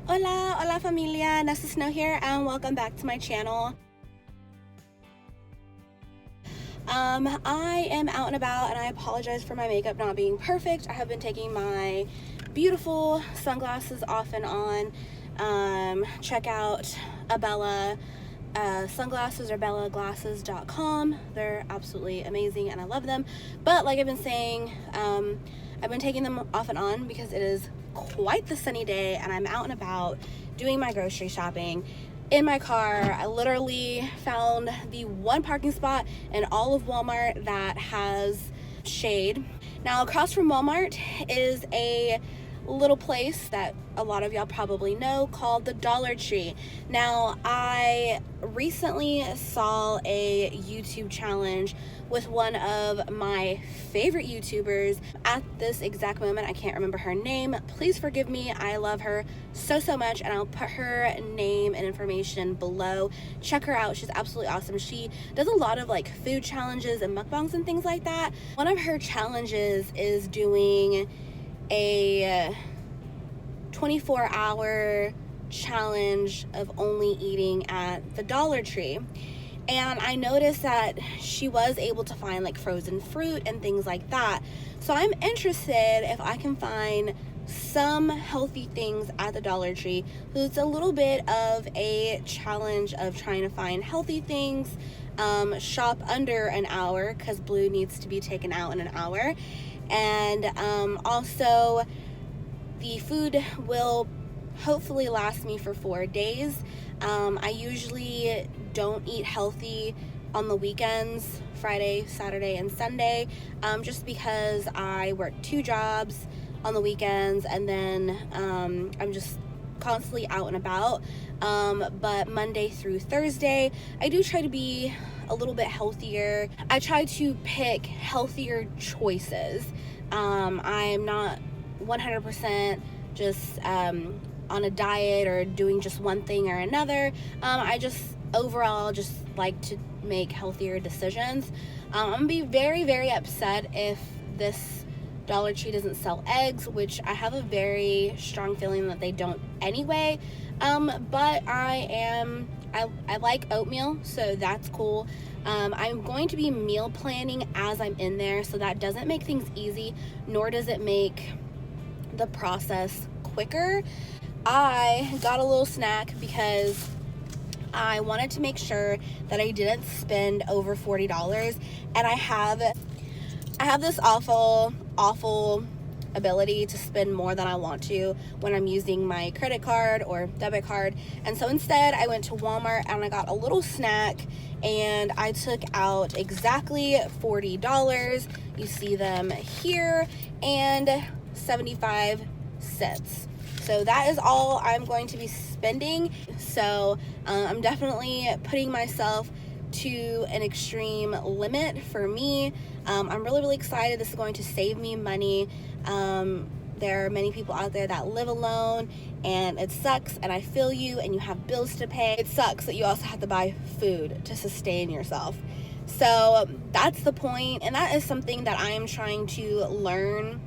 Hola, hola familia, Nessa Snow here and welcome back to my channel. I am out and about and I apologize for my makeup not being perfect. I have been taking my beautiful sunglasses off and on. Check out Abella sunglasses or bellaglasses.com. They're absolutely amazing and I love them. But like I've been saying, I've been taking them off and on because it is quite the sunny day and I'm out and about doing my grocery shopping. In my car, I literally found the one parking spot in all of Walmart that has shade. Now, across from Walmart is a little place that a lot of y'all probably know called the Dollar Tree. Now, I recently saw a YouTube challenge with one of my favorite YouTubers. At this exact moment, I can't remember her name. Please forgive me. I love her so much, and I'll put her name and information below. Check her out. She's absolutely awesome. She does a lot of like food challenges and mukbangs and things like that. One of her challenges is doing a 24-hour challenge of only eating at the Dollar Tree. And I noticed that she was able to find like frozen fruit and things like that. So I'm interested if I can find some healthy things at the Dollar Tree. So it's a little bit of a challenge of trying to find healthy things. Shop under an hour because blue needs to be taken out in an hour. And also the food will hopefully last me for 4 days. I usually don't eat healthy on the weekends, Friday, Saturday, and Sunday, just because I work 2 jobs on the weekends and then I'm just constantly out and about. But Monday through Thursday, I do try to be a little bit healthier. I try to pick healthier choices. I'm not 100% just on a diet or doing just one thing or another. I just overall just like to make healthier decisions. I'm gonna be very upset if this Dollar Tree doesn't sell eggs, which I have a very strong feeling that they don't anyway. But I like oatmeal, so that's cool. I'm going to be meal planning as I'm in there, so that doesn't make things easy, nor does it make the process quicker. I got a little snack because I wanted to make sure that I didn't spend over $40, and I have this awful ability to spend more than I want to when I'm using my credit card or debit card. And so instead I went to Walmart and I got a little snack and I took out exactly $40. You see them here, and 75 cents. So that is all I'm going to be spending. So I'm definitely putting myself to an extreme limit for me. I'm really excited. This is going to save me money. There are many people out there that live alone and it sucks, and I feel you, and you have bills to pay. It sucks that you also have to buy food to sustain yourself. So that's the point, and that is something that I am trying to learn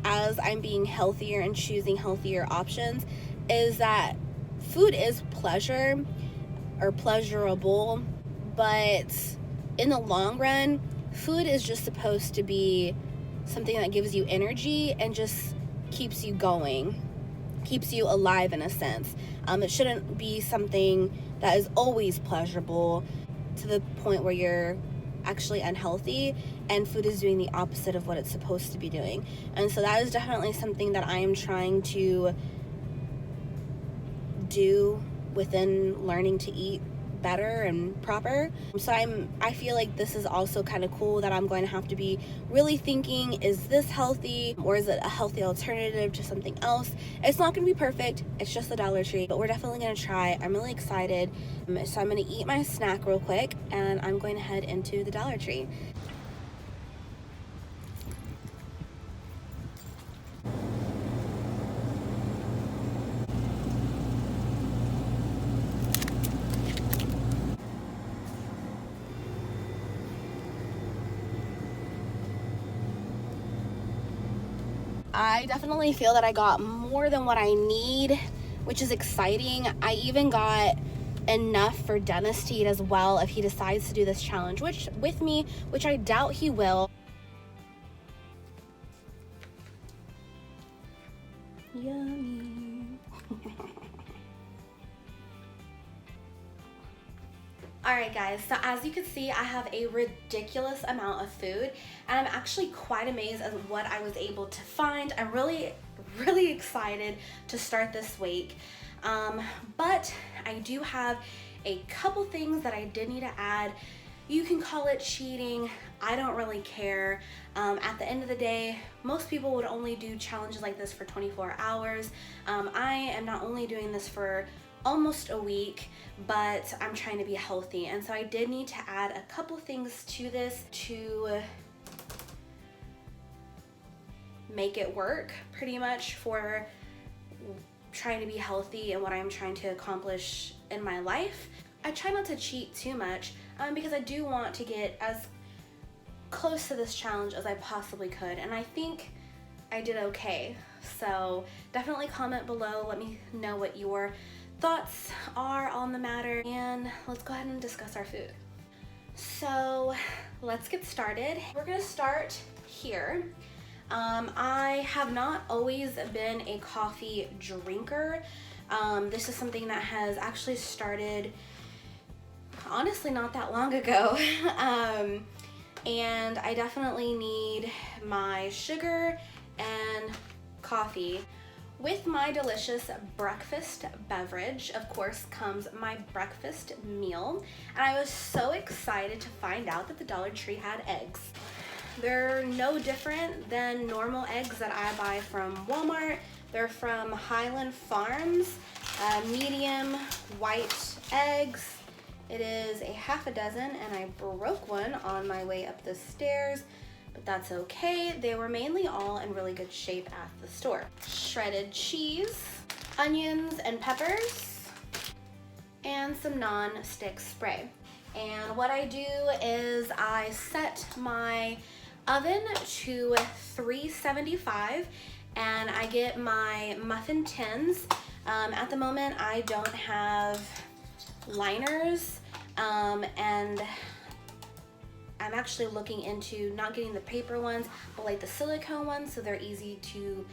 as I'm being healthier and choosing healthier options, is that food is pleasure or pleasurable, but in the long run, food is just supposed to be something that gives you energy and just keeps you going, keeps you alive in a sense. It shouldn't be something that is always pleasurable to the point where you're actually unhealthy, and food is doing the opposite of what it's supposed to be doing. And so that is definitely something that I am trying to do within learning to eat better and proper. So I feel like this is also kind of cool that I'm going to have to be really thinking, is this healthy or is it a healthy alternative to something else? It's not going to be perfect. It's just the Dollar Tree, but we're definitely going to try. I'm really excited. So I'm going to eat my snack real quick and I'm going to head into the Dollar Tree. I definitely feel that I got more than what I need which is exciting. I even got enough for Dennis to eat as well if he decides to do this challenge with me, which I doubt he will. Yummy. Alright guys, so as you can see, I have a ridiculous amount of food, and I'm actually quite amazed at what I was able to find. I'm really excited to start this week, but I do have a couple things that I did need to add. You can call it cheating, I don't really care. At the end of the day, most people would only do challenges like this for 24 hours. I am not only doing this for almost a week, but I'm trying to be healthy, and so I did need to add a couple things to this to make it work pretty much for trying to be healthy and what I'm trying to accomplish in my life. I try not to cheat too much because I do want to get as close to this challenge as I possibly could, and I think I did okay. So definitely comment below, let me know what your thoughts are on the matter, and let's go ahead and discuss our food. So let's get started. We're gonna start here. I have not always been a coffee drinker. This is something that has actually started honestly not that long ago. And I definitely need my sugar and coffee. With my delicious breakfast beverage, of course, comes my breakfast meal. And I was so excited to find out that the Dollar Tree had eggs. They're no different than normal eggs that I buy from Walmart. They're from Highland Farms, medium white eggs. It is a half a dozen, and I broke one on my way up the stairs, but that's okay. They were mainly all in really good shape at the store. Shredded cheese, onions and peppers, and some non-stick spray. And what I do is I set my oven to 375, and I get my muffin tins. At the moment, I don't have liners, and I'm actually looking into not getting the paper ones, but like the silicone ones, so they're easy to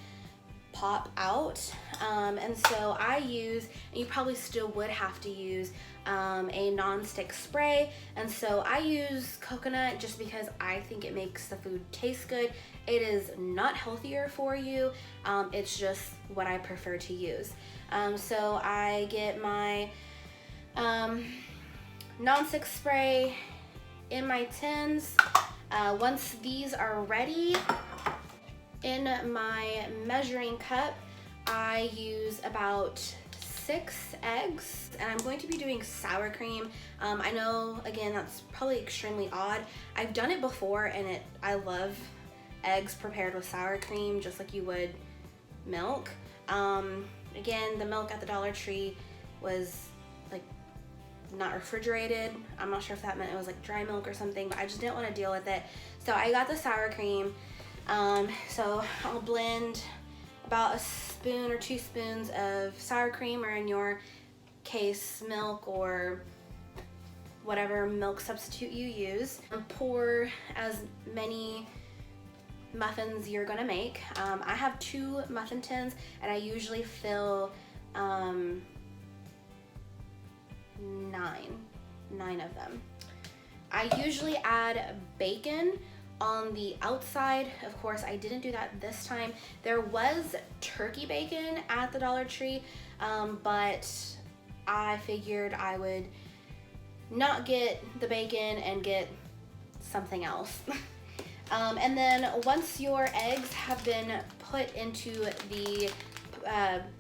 pop out. And so I use, and you probably still would have to use, a non-stick spray, and so I use coconut just because I think it makes the food taste good. It is not healthier for you, it's just what I prefer to use. So I get my non-stick spray in my tins. Once these are ready, in my measuring cup, I use about 6 eggs, and I'm going to be doing sour cream. I know, again, that's probably extremely odd. I've done it before, and I love eggs prepared with sour cream, just like you would milk. Again, the milk at the Dollar Tree was like not refrigerated. I'm not sure if that meant it was like dry milk or something, but I just didn't want to deal with it. So I got the sour cream. So I'll blend about a spoon or 2 spoons of sour cream, or in your case, milk or whatever milk substitute you use. And pour as many muffins you're gonna make. I have 2 muffin tins, and I usually fill 9 of them. I usually add bacon on the outside. Of course, I didn't do that this time. There was turkey bacon at the Dollar Tree, but I figured I would not get the bacon and get something else. And then once your eggs have been put into the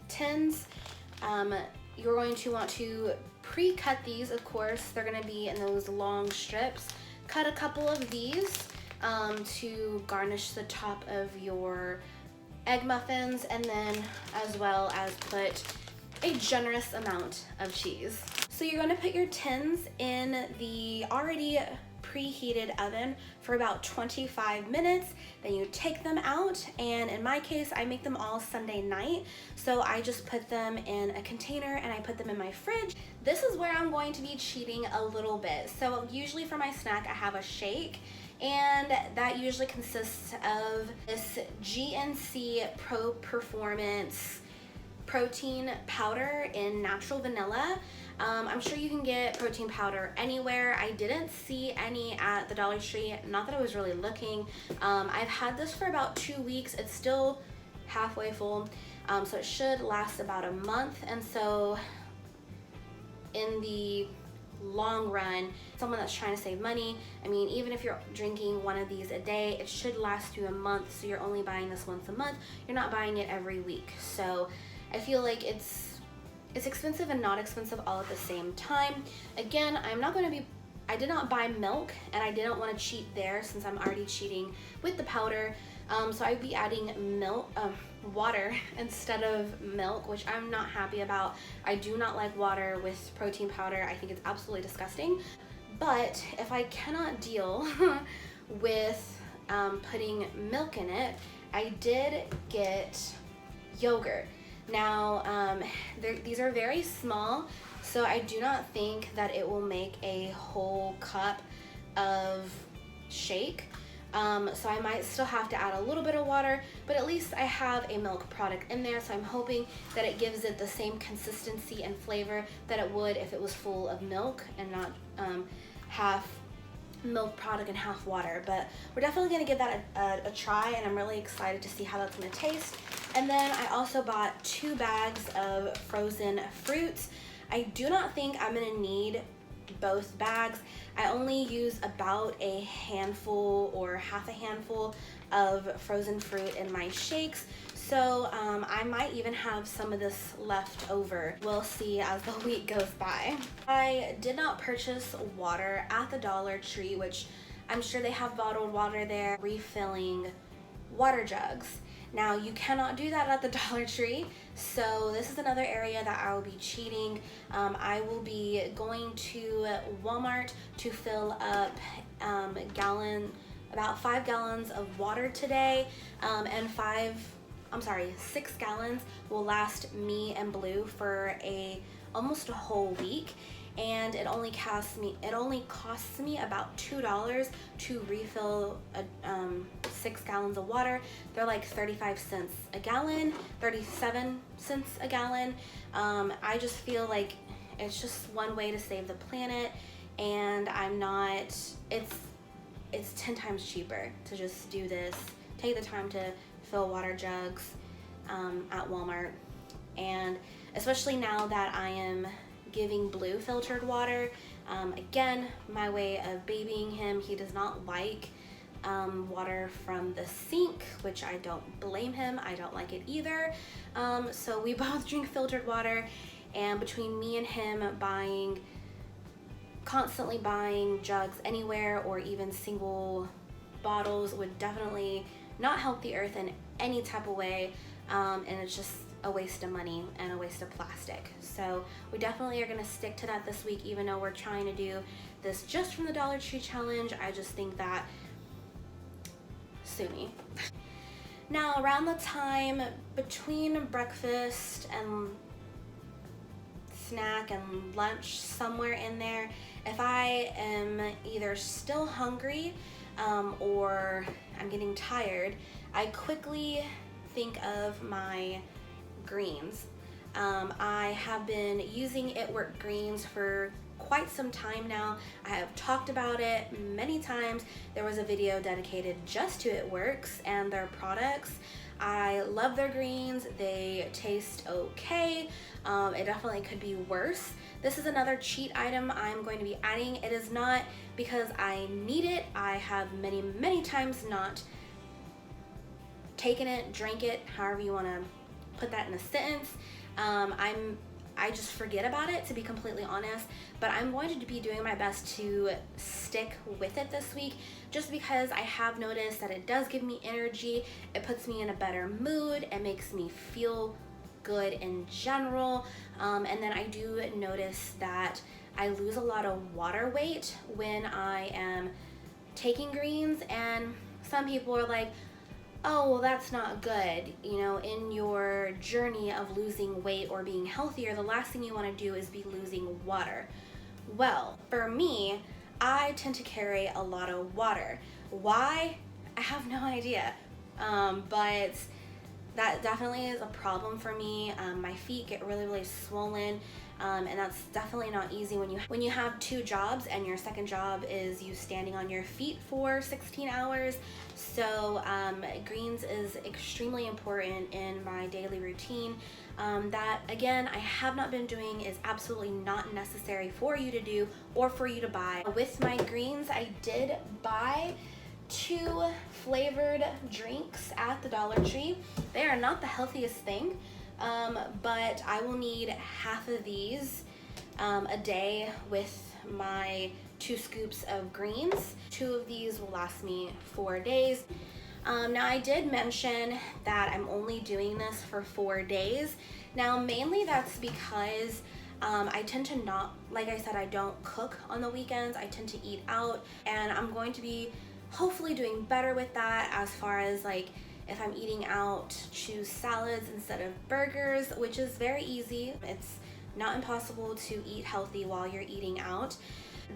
tins, you're going to want to pre-cut these. Of course, they're going to be in those long strips. Cut a couple of these to garnish the top of your egg muffins, and then as well as put a generous amount of cheese. So you're going to put your tins in the already preheated oven for about 25 minutes. Then you take them out, and in my case, I make them all Sunday night. So I just put them in a container and I put them in my fridge. This is where I'm going to be cheating a little bit. So usually for my snack, I have a shake, and that usually consists of this GNC Pro Performance protein powder in natural vanilla. I'm sure you can get protein powder anywhere. I didn't see any at the Dollar Tree, not that I was really looking. I've had this for about 2 weeks. It's still halfway full, so it should last about a month. And so in the long run, someone that's trying to save money, I mean, even if you're drinking one of these a day, it should last you a month. So you're only buying this once a month. You're not buying it every week. So I feel like it's expensive and not expensive all at the same time. Again, I did not buy milk, and I didn't want to cheat there since I'm already cheating with the powder. So I'd be adding water instead of milk, which I'm not happy about. I do not like water with protein powder. I think it's absolutely disgusting. But if I cannot deal with putting milk in it, I did get yogurt. Now, these are very small, so I do not think that it will make a whole cup of shake. So I might still have to add a little bit of water, but at least I have a milk product in there, so I'm hoping that it gives it the same consistency and flavor that it would if it was full of milk and not half milk product and half water. But we're definitely going to give that a try, and I'm really excited to see how that's going to taste. And then I also bought 2 bags of frozen fruits. I do not think I'm going to need both bags. I only use about a handful or half a handful of frozen fruit in my shakes. So I might even have some of this left over. We'll see as the week goes by. I did not purchase water at the Dollar Tree, which I'm sure they have bottled water there, refilling water jugs. Now, you cannot do that at the Dollar Tree, so this is another area that I will be cheating. I will be going to Walmart to fill up about 5 gallons of water today, and 6 gallons will last me and Blue for almost a whole week. And it only costs me about $2 to refill 6 gallons of water. They're like 35 cents a gallon, 37 cents a gallon. I just feel like it's just one way to save the planet, and it's 10 times cheaper to just do this. Take the time to fill water jugs at Walmart, and especially now that I am giving Blue filtered water. Again, my way of babying him. He does not like water from the sink, which I don't blame him. I don't like it either. So we both drink filtered water, and between me and him constantly buying jugs anywhere or even single bottles would definitely not help the earth in any type of way, and it's just a waste of money and a waste of plastic. So we definitely are going to stick to that this week, even though we're trying to do this just from the Dollar Tree challenge. I just think that sue me. Now, around the time between breakfast and snack and lunch, somewhere in there, if I am either still hungry or I'm getting tired, I quickly think of my greens. I have been using It Work greens for quite some time now. I have talked about it many times. There was a video dedicated just to It Works and their products. I love their greens. They taste okay. It definitely could be worse. This is another cheat item I'm going to be adding. It is not because I need it. I have many times not taken it, drank it, however you want to put that in a sentence. I just forget about it, to be completely honest, but I'm going to be doing my best to stick with it this week, just because I have noticed that it does give me energy. It puts me in a better mood. It makes me feel good in general. And then I do notice that I lose a lot of water weight when I am taking greens, and some people are like, oh, well, that's not good. You know, in your journey of losing weight or being healthier, the last thing you want to do is be losing water. Well, for me, I tend to carry a lot of water. Why? I have no idea. But that definitely is a problem for me. My feet get really, really swollen. And that's definitely not easy when you have 2 jobs and your second job is you standing on your feet for 16 hours. So greens is extremely important in my daily routine. That, again, I have not been doing, is absolutely not necessary for you to do or for you to buy. With my greens, I did buy 2 flavored drinks at the Dollar Tree. They are not the healthiest thing, but I will need half of these a day with my 2 scoops of greens. 2 of these will last me 4 days. Now, I did mention that I'm only doing this for 4 days. Now, mainly that's because I tend to not, like I said, I don't cook on the weekends. I tend to eat out, and I'm going to be hopefully doing better with that, as far as like if I'm eating out, choose salads instead of burgers, which is very easy. It's not impossible to eat healthy while you're eating out.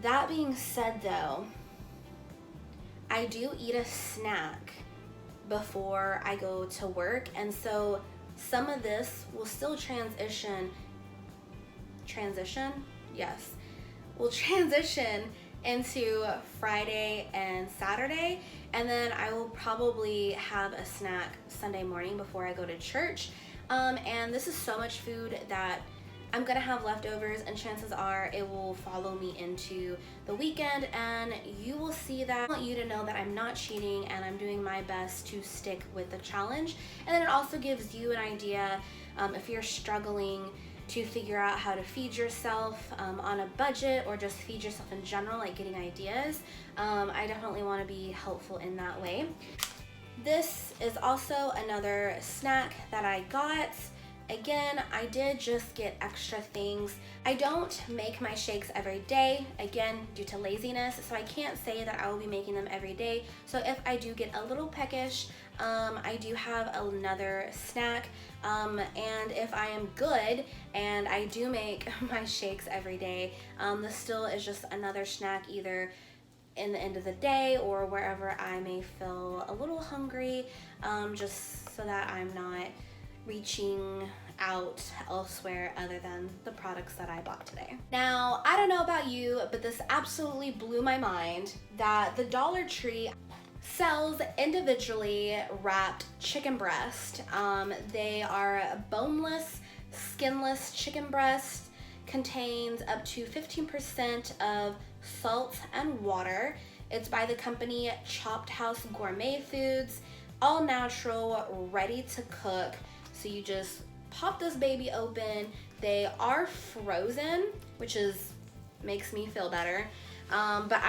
That being said though, I do eat a snack before I go to work, and so some of this will still transition, yes, will transition into Friday and Saturday, and then I will probably have a snack Sunday morning before I go to church. And this is so much food that I'm gonna have leftovers, and chances are it will follow me into the weekend, and you will see that. I want you to know that I'm not cheating and I'm doing my best to stick with the challenge. And then it also gives you an idea if you're struggling to figure out how to feed yourself on a budget, or just feed yourself in general, like getting ideas. I definitely want to be helpful in that way. This is also another snack that I got. Again, I did just get extra things. I don't make my shakes every day, again, due to laziness, so I can't say that I will be making them every day. So if I do get a little peckish, I do have another snack. And if I am good and I do make my shakes every day, this still is just another snack, either in the end of the day or wherever I may feel a little hungry, just so that I'm not reaching out elsewhere other than the products that I bought today. Now, I don't know about you, but this absolutely blew my mind that the Dollar Tree sells individually wrapped chicken breast. They are boneless, skinless chicken breast, contains up to 15% of salt and water. It's by the company Chopped House Gourmet Foods, all natural, ready to cook. So you just pop this baby open. They are frozen, which makes me feel better. But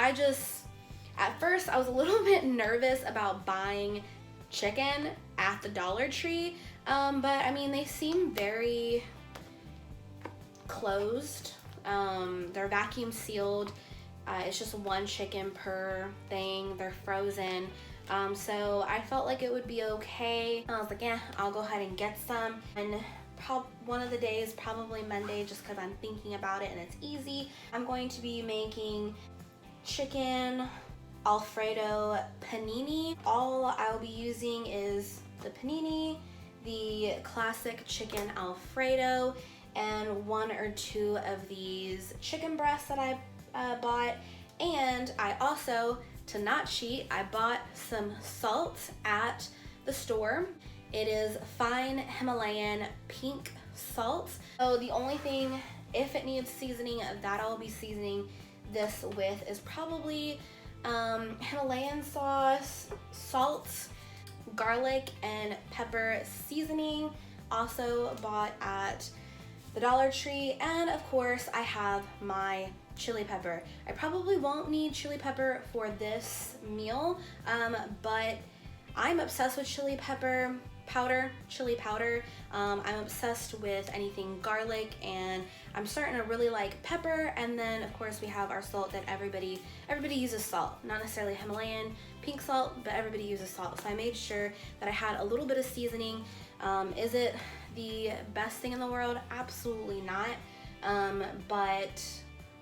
at first I was a little bit nervous about buying chicken at the Dollar Tree. But I mean, they seem very closed. They're vacuum sealed. It's just 1 chicken per thing. They're frozen. So I felt like it would be okay. I was like, yeah, I'll go ahead and get some. And one of the days, probably Monday, just because I'm thinking about it and it's easy, I'm going to be making chicken Alfredo panini. All I'll be using is the panini, the classic chicken Alfredo, and 1 or 2 of these chicken breasts that I bought. And I also, to not cheat, I bought some salt at the store. It is fine Himalayan pink salt. So the only thing, if it needs seasoning, that I'll be seasoning this with is probably Himalayan sauce, salt, garlic, and pepper seasoning. Also bought at the Dollar Tree. And of course, I have my chili pepper. I probably won't need chili pepper for this meal, but I'm obsessed with chili pepper. powder, chili powder. I'm obsessed with anything garlic, and I'm starting to really like pepper. And then of course we have our salt that everybody uses salt, not necessarily Himalayan pink salt, but everybody uses salt. So I made sure that I had a little bit of seasoning. Is it the best thing in the world? Absolutely not. But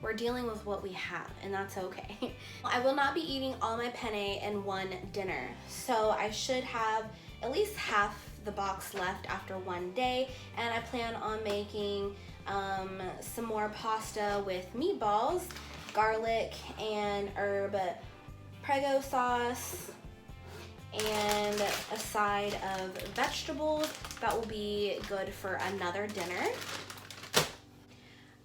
we're dealing with what we have, and that's okay. I will not be eating all my penne in one dinner, so I should have at least half the box left after one day, and I plan on making some more pasta with meatballs, garlic and herb prego sauce, and a side of vegetables that will be good for another dinner.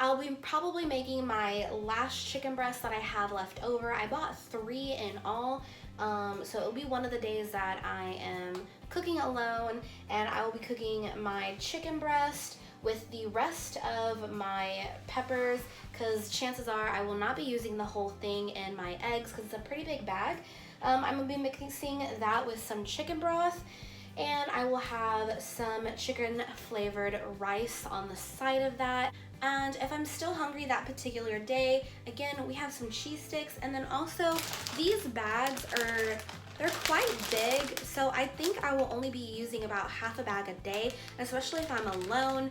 I'll be probably making my last chicken breast that I have left over. I bought 3 in all, so it'll be one of the days that I am cooking alone, and I will be cooking my chicken breast with the rest of my peppers, because chances are I will not be using the whole thing in my eggs because it's a pretty big bag. I'm gonna be mixing that with some chicken broth, and I will have some chicken flavored rice on the side of that. And if I'm still hungry that particular day, again, we have some cheese sticks, and then also these bags they're quite big, so I think I will only be using about half a bag a day, especially if I'm alone.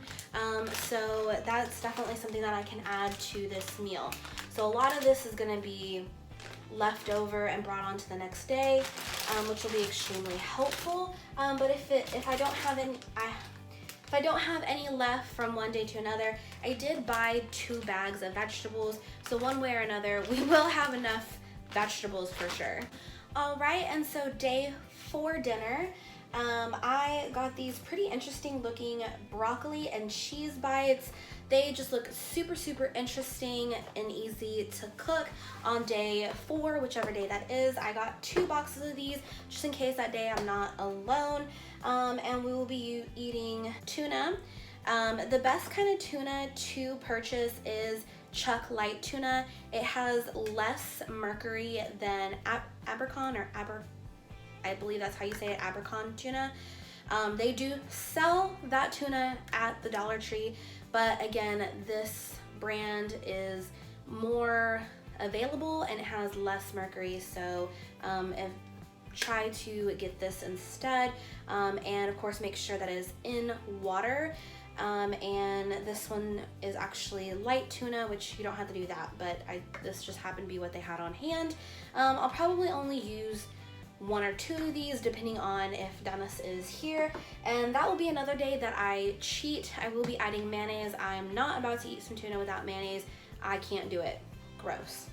So that's definitely something that I can add to this meal. So a lot of this is gonna be left over and brought on to the next day, which will be extremely helpful. But if I don't have any left from one day to another, I did buy 2 bags of vegetables, so one way or another we will have enough vegetables for sure. All right, and so day 4 dinner, I got these pretty interesting looking broccoli and cheese bites. They just look super interesting and easy to cook on day 4, whichever day that is. I got 2 boxes of these just in case that day I'm not alone. And we will be eating tuna. The best kind of tuna to purchase is Chuck Light tuna. It has less mercury than I believe that's how you say it, Abercon tuna. They do sell that tuna at the Dollar Tree, but again, this brand is more available and it has less mercury, so try to get this instead. And of course make sure that it is in water. And this one is actually light tuna, which you don't have to do that, but this just happened to be what they had on hand. I'll probably only use 1 or 2 of these depending on if Dennis is here, and that will be another day that I cheat. I will be adding mayonnaise. I'm not about to eat some tuna without mayonnaise. I can't do it. Gross.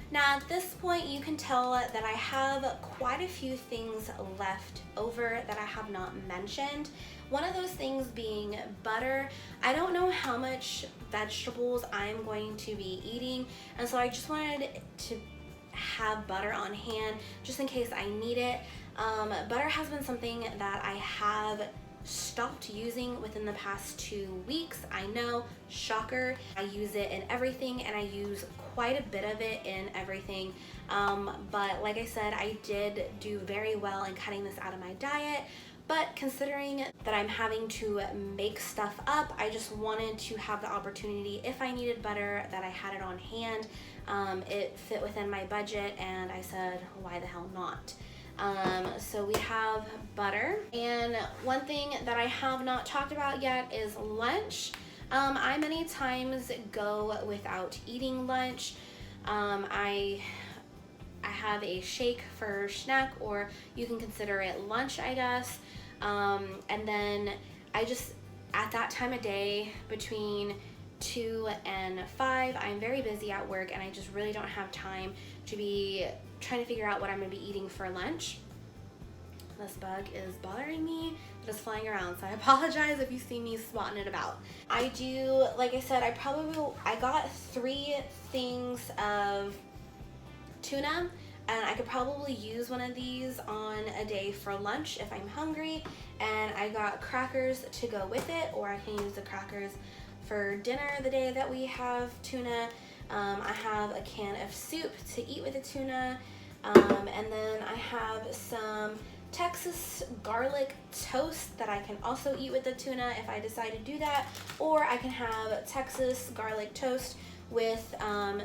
Now at this point you can tell that I have quite a few things left over that I have not mentioned. One of those things being butter. I don't know how much vegetables I'm going to be eating, and so I just wanted to have butter on hand just in case I need it. Butter has been something that I have stopped using within the past 2 weeks. I know, shocker. I use it in everything, and I use quite a bit of it in everything. But like I said, I did do very well in cutting this out of my diet. But considering that I'm having to make stuff up, I just wanted to have the opportunity, if I needed butter, that I had it on hand. It fit within my budget, and I said, why the hell not? So we have butter, and one thing that I have not talked about yet is lunch. I many times go without eating lunch. I have a shake for snack, or you can consider it lunch, I guess. And then I just, at that time of day, between 2 and 5, I'm very busy at work, and I just really don't have time to be trying to figure out what I'm going to be eating for lunch. This bug is bothering me, just flying around, so I apologize if you see me swatting it about. I do, like I said, I got 3 things of tuna, and I could probably use one of these on a day for lunch if I'm hungry. And I got crackers to go with it, or I can use the crackers for dinner the day that we have tuna. I have a can of soup to eat with the tuna, and then I have some Texas garlic toast that I can also eat with the tuna if I decide to do that, or I can have Texas garlic toast with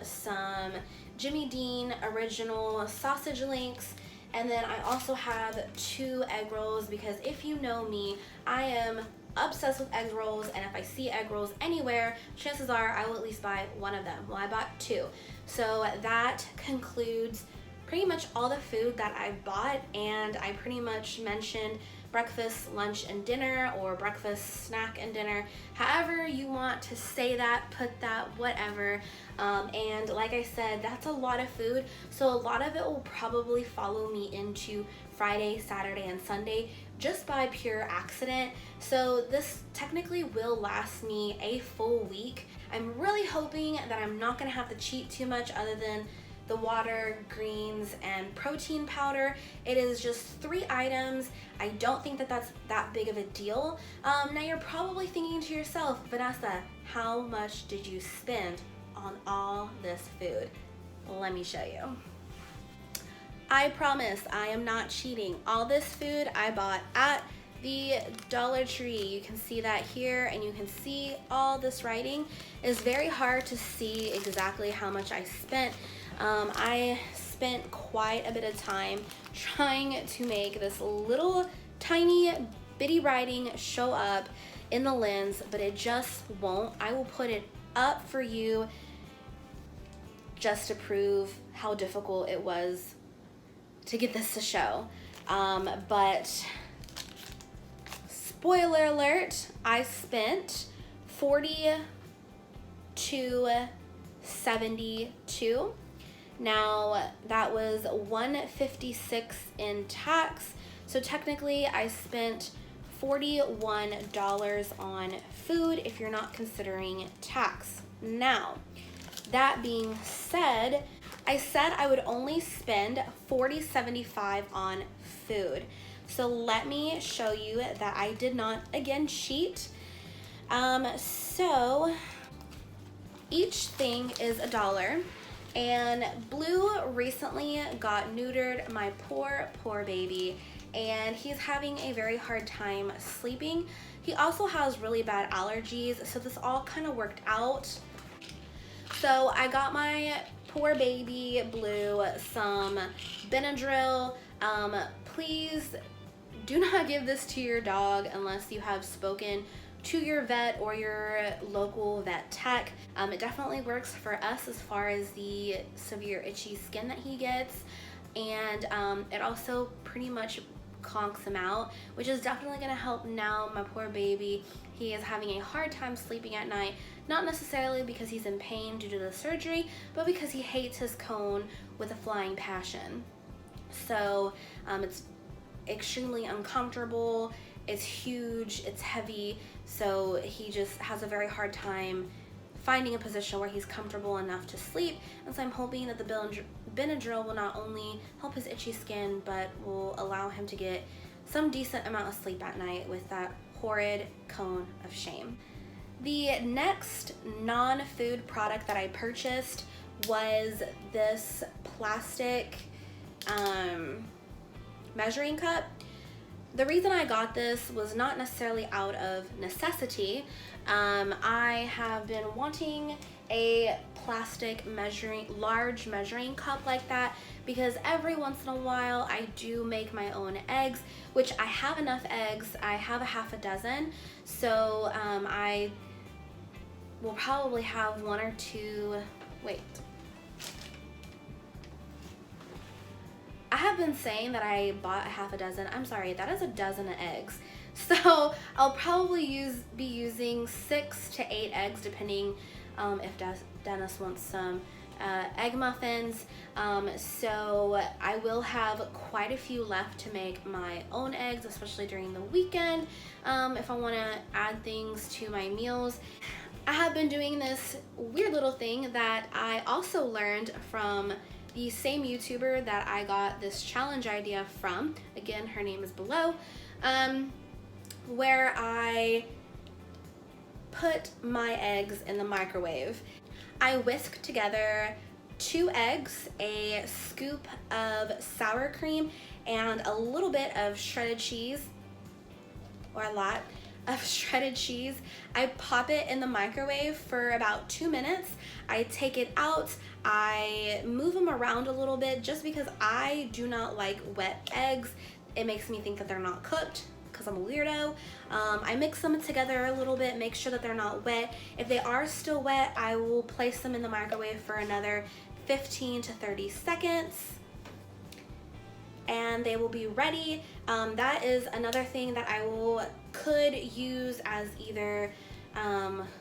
some Jimmy Dean original sausage links. And then I also have 2 egg rolls, because if you know me, I am obsessed with egg rolls, and if I see egg rolls anywhere, chances are I will at least buy one of them. Well, I bought 2. So that concludes pretty much all the food that I bought, and I pretty much mentioned breakfast, lunch, and dinner, or breakfast, snack, and dinner. However you want to say that, put that, whatever. And like I said, that's a lot of food, so a lot of it will probably follow me into Friday, Saturday, and Sunday just by pure accident. So this technically will last me a full week. I'm really hoping that I'm not gonna have to cheat too much other than the water, greens, and protein powder. It is just 3 items. I don't think that that's that big of a deal. Now you're probably thinking to yourself, Vanessa, how much did you spend on all this food? Let me show you. I promise I am not cheating. All this food I bought at the Dollar Tree. You can see that here, and you can see all this writing. It's very hard to see exactly how much I spent. I spent quite a bit of time trying to make this little tiny bitty writing show up in the lens, but it just won't. I will put it up for you just to prove how difficult it was to get this to show. But spoiler alert, I spent $42.72. Now that was $156 in tax, so technically I spent $41 on food if you're not considering tax. Now, that being said, I said I would only spend $40.75 on food. So let me show you that I did not, again, cheat. So each thing is $1. And Blue recently got neutered, my poor baby, and he's having a very hard time sleeping. He also has really bad allergies, so this all kind of worked out. So I got my poor baby Blue some Benadryl. Please do not give this to your dog unless you have spoken to your vet or your local vet tech. It definitely works for us as far as the severe itchy skin that he gets, and it also pretty much conks him out, which is definitely going to help now. My poor baby, he is having a hard time sleeping at night, not necessarily because he's in pain due to the surgery, but because he hates his cone with a flying passion. So it's extremely uncomfortable, it's huge, it's heavy, so he just has a very hard time finding a position where he's comfortable enough to sleep. And so I'm hoping that the Benadryl will not only help his itchy skin, but will allow him to get some decent amount of sleep at night with that horrid cone of shame. The next non-food product that I purchased was this plastic measuring cup. The reason I got this was not necessarily out of necessity. I have been wanting a plastic large measuring cup like that, because every once in a while I do make my own eggs, which I have enough eggs. I have a half a dozen, so I will probably have 1 or 2, wait. I have been saying that I bought a half a dozen. I'm sorry, that is a dozen of eggs. So I'll probably be using 6 to 8 eggs, depending if Dennis wants some egg muffins. So I will have quite a few left to make my own eggs, especially during the weekend, if I want to add things to my meals. I have been doing this weird little thing that I also learned from the same YouTuber that I got this challenge idea from. Again, her name is below, where I put my eggs in the microwave. I whisk together 2 eggs, a scoop of sour cream, and a little bit of shredded cheese, or a lot of shredded cheese. I pop it in the microwave for about 2 minutes. I take it out, I move them around a little bit just because I do not like wet eggs. It makes me think that they're not cooked because I'm a weirdo. I mix them together a little bit, make sure that they're not wet. If they are still wet, I will place them in the microwave for another 15 to 30 seconds. And they will be ready. That is another thing that I could use as either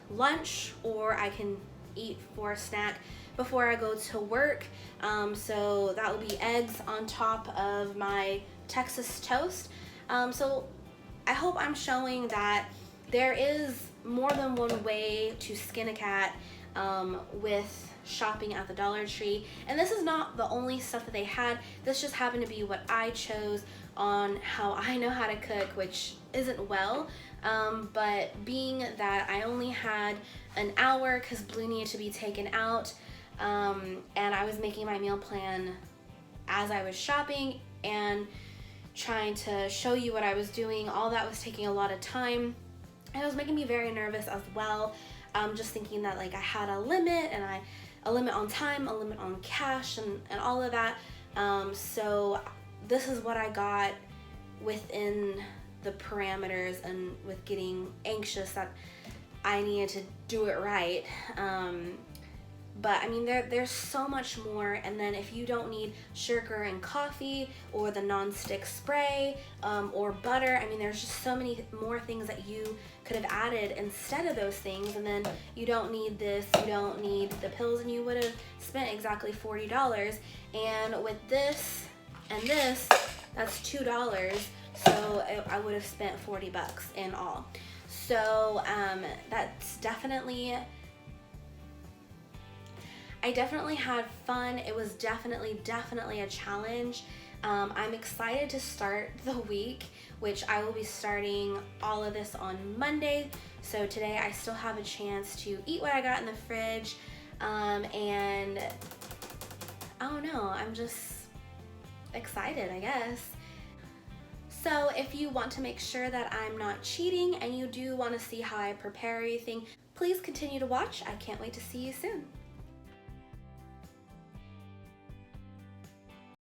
lunch, or I can eat for a snack before I go to work. So that will be eggs on top of my Texas toast. So I hope I'm showing that there is more than one way to skin a cat with shopping at the Dollar Tree, and this is not the only stuff that they had. This just happened to be what I chose on how I know how to cook, which isn't well, but being that I only had an hour because Blue needed to be taken out, and I was making my meal plan as I was shopping and trying to show you what I was doing, all that was taking a lot of time, and it was making me very nervous as well. Just thinking that like I had a limit, and a limit on time, a limit on cash, and all of that. So this is what I got within the parameters, and with getting anxious that I needed to do it right. But I mean, there's so much more. And then if you don't need sugar and coffee, or the non-stick spray, or butter, I mean, there's just so many more things that you could have added instead of those things. And then you don't need this, you don't need the pills, and you would have spent exactly $40. And with this and this, that's $2. So I would have spent 40 bucks in all. So that's definitely, I definitely had fun. It was definitely a challenge. I'm excited to start the week, which I will be starting all of this on Monday. So today I still have a chance to eat what I got in the fridge. And I don't know, I'm just excited, I guess. So if you want to make sure that I'm not cheating, and you do want to see how I prepare everything, please continue to watch. I can't wait to see you soon.